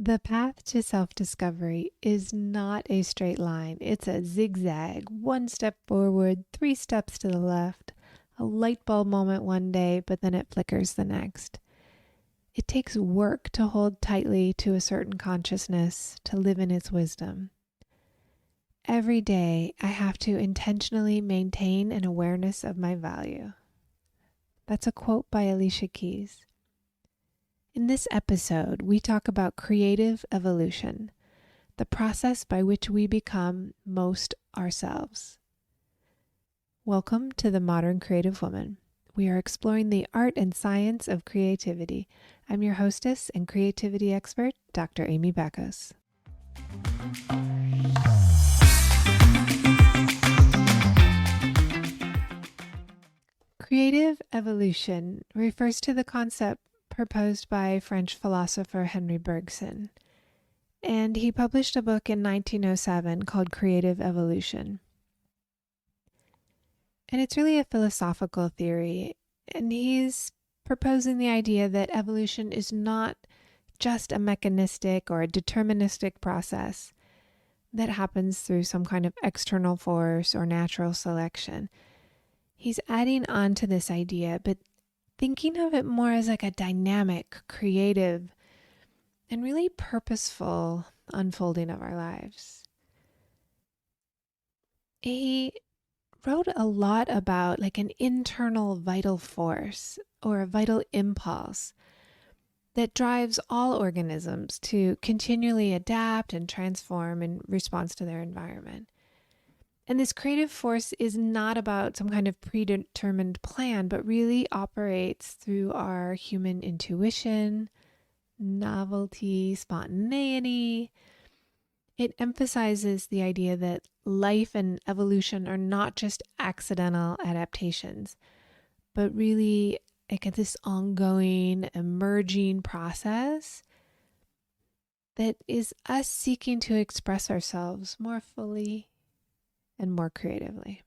The path to self-discovery is not a straight line. It's a zigzag, one step forward, three steps to the left, a light bulb moment one day, but then it flickers the next. It takes work to hold tightly to a certain consciousness, to live in its wisdom. Every day, I have to intentionally maintain an awareness of my value. That's a quote by Alicia Keys. In this episode, we talk about creative evolution, the process by which we become most ourselves. Welcome to The Modern Creative Woman. We are exploring the art and science of creativity. I'm your hostess and creativity expert, Dr. Amy Beckos. Creative evolution refers to the concept proposed by French philosopher Henry Bergson, and he published a book in 1907 called Creative Evolution. And it's really a philosophical theory, and he's proposing the idea that evolution is not just a mechanistic or a deterministic process that happens through some kind of external force or natural selection. He's adding on to this idea, but thinking of it more as like a dynamic, creative, and really purposeful unfolding of our lives. He wrote a lot about like an internal vital force or a vital impulse that drives all organisms to continually adapt and transform in response to their environment. And this creative force is not about some kind of predetermined plan, but really operates through our human intuition, novelty, spontaneity. It emphasizes the idea that life and evolution are not just accidental adaptations, but really like this ongoing, emerging process that is us seeking to express ourselves more fully and more creatively.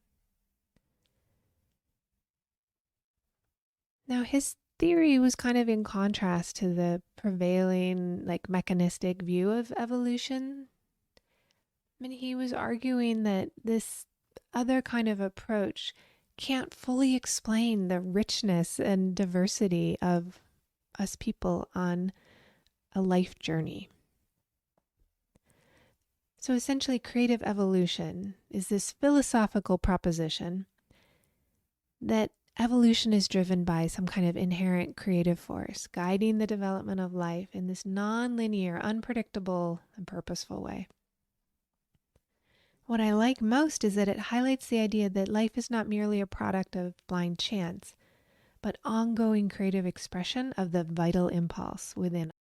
Now, his theory was kind of in contrast to the prevailing like mechanistic view of evolution. I mean, he was arguing that this other kind of approach can't fully explain the richness and diversity of us people on a life journey. So essentially, creative evolution is this philosophical proposition that evolution is driven by some kind of inherent creative force, guiding the development of life in this nonlinear, unpredictable, and purposeful way. What I like most is that it highlights the idea that life is not merely a product of blind chance, but ongoing creative expression of the vital impulse within.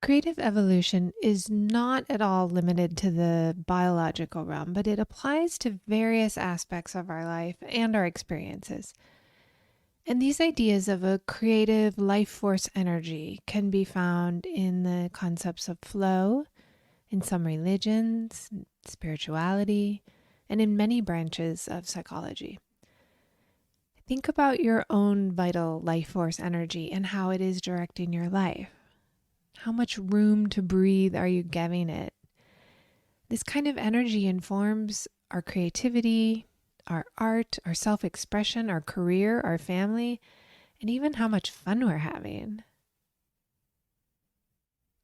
Creative evolution is not at all limited to the biological realm, but it applies to various aspects of our life and our experiences. And these ideas of a creative life force energy can be found in the concepts of flow, in some religions, spirituality, and in many branches of psychology. Think about your own vital life force energy and how it is directing your life. How much room to breathe are you giving it? This kind of energy informs our creativity, our art, our self-expression, our career, our family, and even how much fun we're having.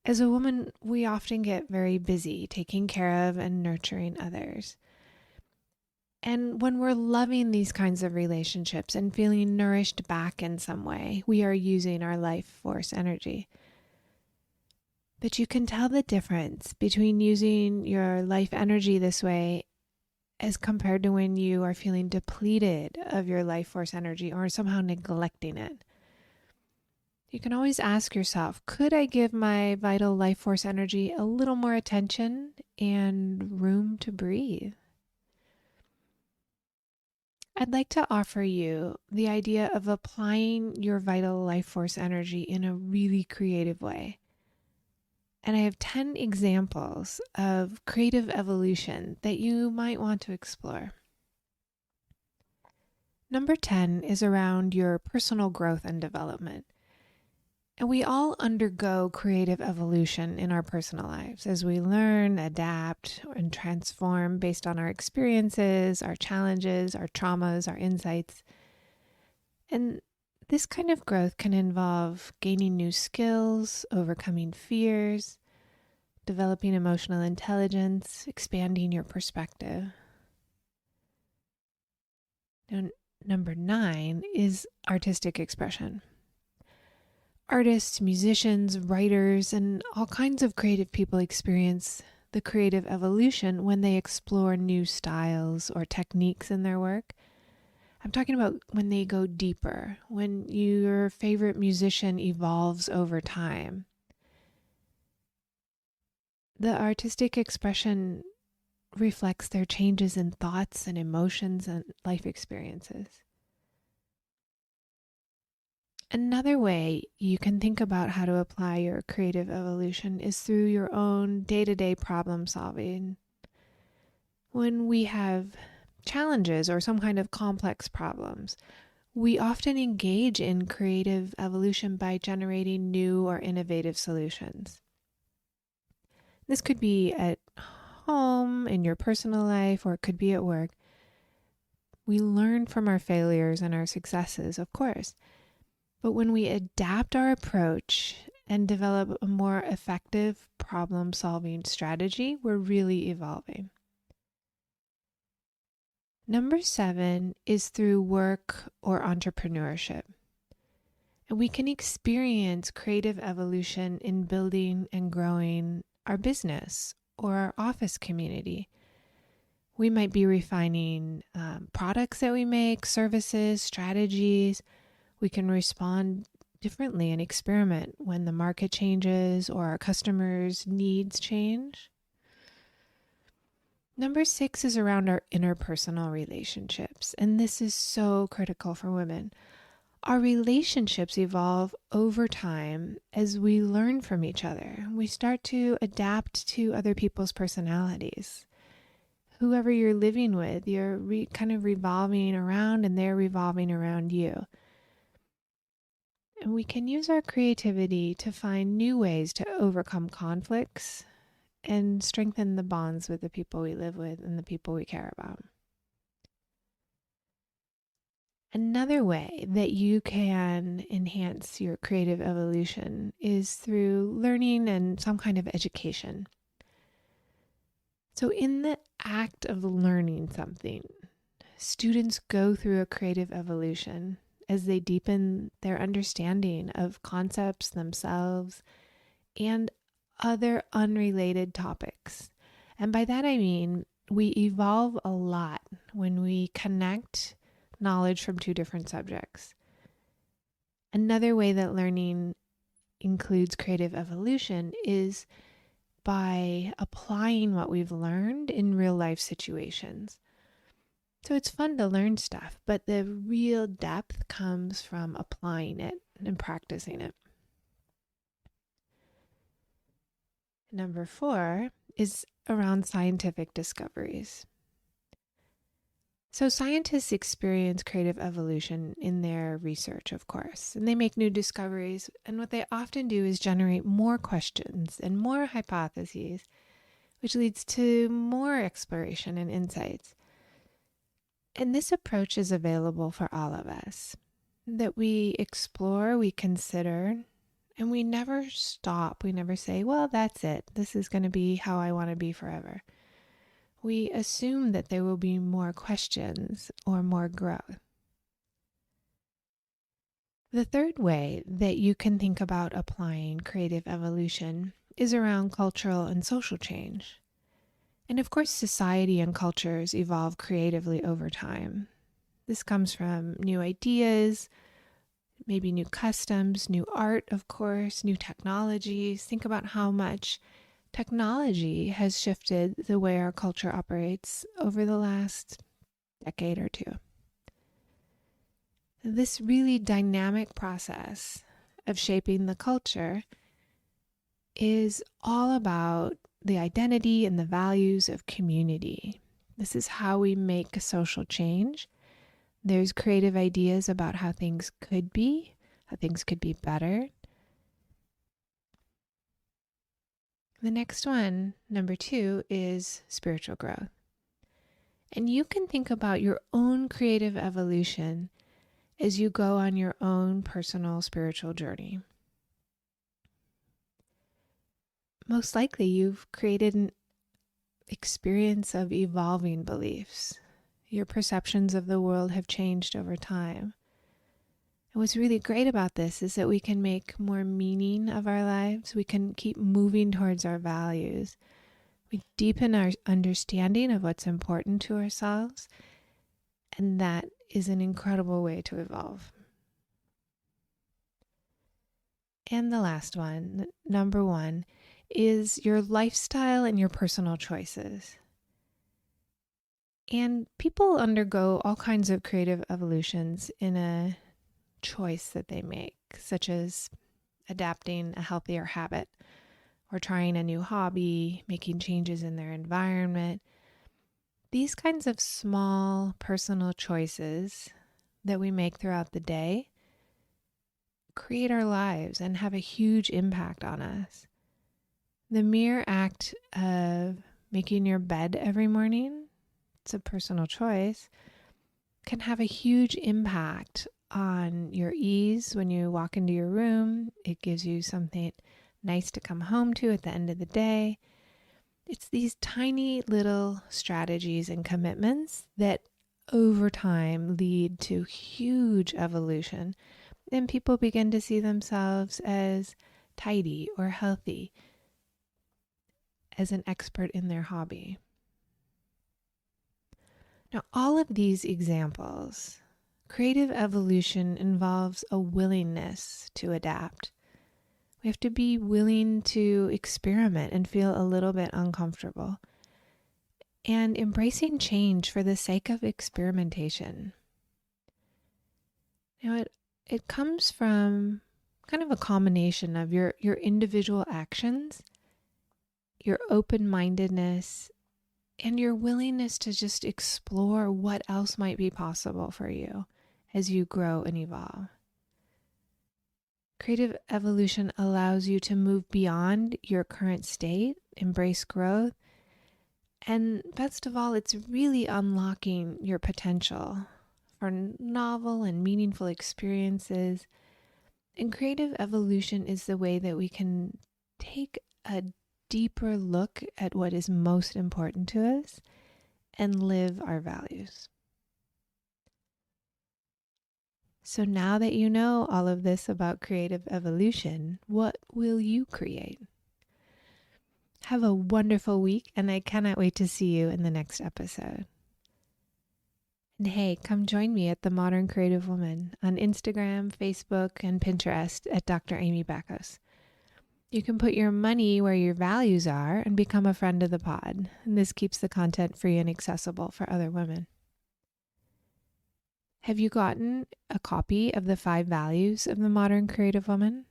As a woman, we often get very busy taking care of and nurturing others. And when we're loving these kinds of relationships and feeling nourished back in some way, we are using our life force energy. But you can tell the difference between using your life energy this way as compared to when you are feeling depleted of your life force energy or somehow neglecting it. You can always ask yourself, could I give my vital life force energy a little more attention and room to breathe? I'd like to offer you the idea of applying your vital life force energy in a really creative way. And I have 10 examples of creative evolution that you might want to explore. Number 10 is around your personal growth and development. And we all undergo creative evolution in our personal lives as we learn, adapt, and transform based on our experiences, our challenges, our traumas, our insights. And this kind of growth can involve gaining new skills, overcoming fears, developing emotional intelligence, expanding your perspective. Now, number 9 is artistic expression. Artists, musicians, writers, and all kinds of creative people experience the creative evolution when they explore new styles or techniques in their work. I'm talking about when they go deeper, when your favorite musician evolves over time. The artistic expression reflects their changes in thoughts and emotions and life experiences. Another way you can think about how to apply your creative evolution is through your own day-to-day problem solving. When we have challenges or some kind of complex problems, we often engage in creative evolution by generating new or innovative solutions. This could be at home, in your personal life, or it could be at work. We learn from our failures and our successes, of course. But when we adapt our approach and develop a more effective problem-solving strategy, we're really evolving. Number 7 is through work or entrepreneurship. And we can experience creative evolution in building and growing our business or our office community. We might be refining products that we make, services, strategies. We can respond differently and experiment when the market changes or our customers' needs change. Number 6 is around our interpersonal relationships, and this is so critical for women. Our relationships evolve over time as we learn from each other. We start to adapt to other people's personalities. Whoever you're living with, you're kind of revolving around and they're revolving around you. And we can use our creativity to find new ways to overcome conflicts and strengthen the bonds with the people we live with and the people we care about. Another way that you can enhance your creative evolution is through learning and some kind of education. So in the act of learning something, students go through a creative evolution as they deepen their understanding of concepts themselves and other unrelated topics. And by that I mean we evolve a lot when we connect knowledge from two different subjects. Another way that learning includes creative evolution is by applying what we've learned in real life situations. So it's fun to learn stuff, but the real depth comes from applying it and practicing it. Number 4 is around scientific discoveries. So scientists experience creative evolution in their research, of course, and they make new discoveries. And what they often do is generate more questions and more hypotheses, which leads to more exploration and insights. And this approach is available for all of us, that we explore, we consider, and we never stop. We never say, well, that's it. This is going to be how I want to be forever. We assume that there will be more questions or more growth. The third way that you can think about applying creative evolution is around cultural and social change. And of course, society and cultures evolve creatively over time. This comes from new ideas, maybe new customs, new art, of course, new technologies. Think about how much technology has shifted the way our culture operates over the last decade or two. This really dynamic process of shaping the culture is all about the identity and the values of community. This is how we make a social change. There's creative ideas about how things could be better. The next one, number 2, is spiritual growth. And you can think about your own creative evolution as you go on your own personal spiritual journey. Most likely, you've created an experience of evolving beliefs. Your perceptions of the world have changed over time. And what's really great about this is that we can make more meaning of our lives. We can keep moving towards our values. We deepen our understanding of what's important to ourselves. And that is an incredible way to evolve. And the last one, number 1, is your lifestyle and your personal choices. And people undergo all kinds of creative evolutions in a choice that they make, such as adapting a healthier habit or trying a new hobby, making changes in their environment. These kinds of small personal choices that we make throughout the day create our lives and have a huge impact on us. The mere act of making your bed every morning, it's a personal choice, can have a huge impact on your ease when you walk into your room. It gives you something nice to come home to at the end of the day. It's these tiny little strategies and commitments that over time lead to huge evolution. And people begin to see themselves as tidy or healthy, as an expert in their hobby. Now, all of these examples, creative evolution involves a willingness to adapt. We have to be willing to experiment and feel a little bit uncomfortable. And embracing change for the sake of experimentation. Now, it comes from kind of a combination of your individual actions, your open-mindedness, and your willingness to just explore what else might be possible for you as you grow and evolve. Creative evolution allows you to move beyond your current state, embrace growth, and best of all, it's really unlocking your potential for novel and meaningful experiences. And creative evolution is the way that we can take a deeper look at what is most important to us and live our values. So now that you know all of this about creative evolution, what will you create? Have a wonderful week, and I cannot wait to see you in the next episode. And hey, come join me at The Modern Creative Woman on Instagram, Facebook, and Pinterest at Dr. Amy Backus. You can put your money where your values are and become a friend of the pod. And this keeps the content free and accessible for other women. Have you gotten a copy of the 5 Values of the Modern Creative Woman?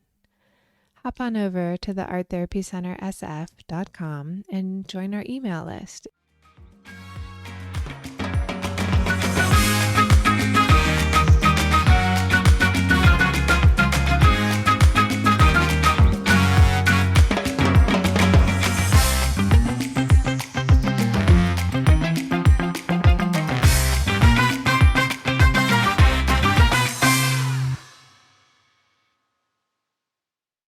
Hop on over to the arttherapycentersf.com and join our email list.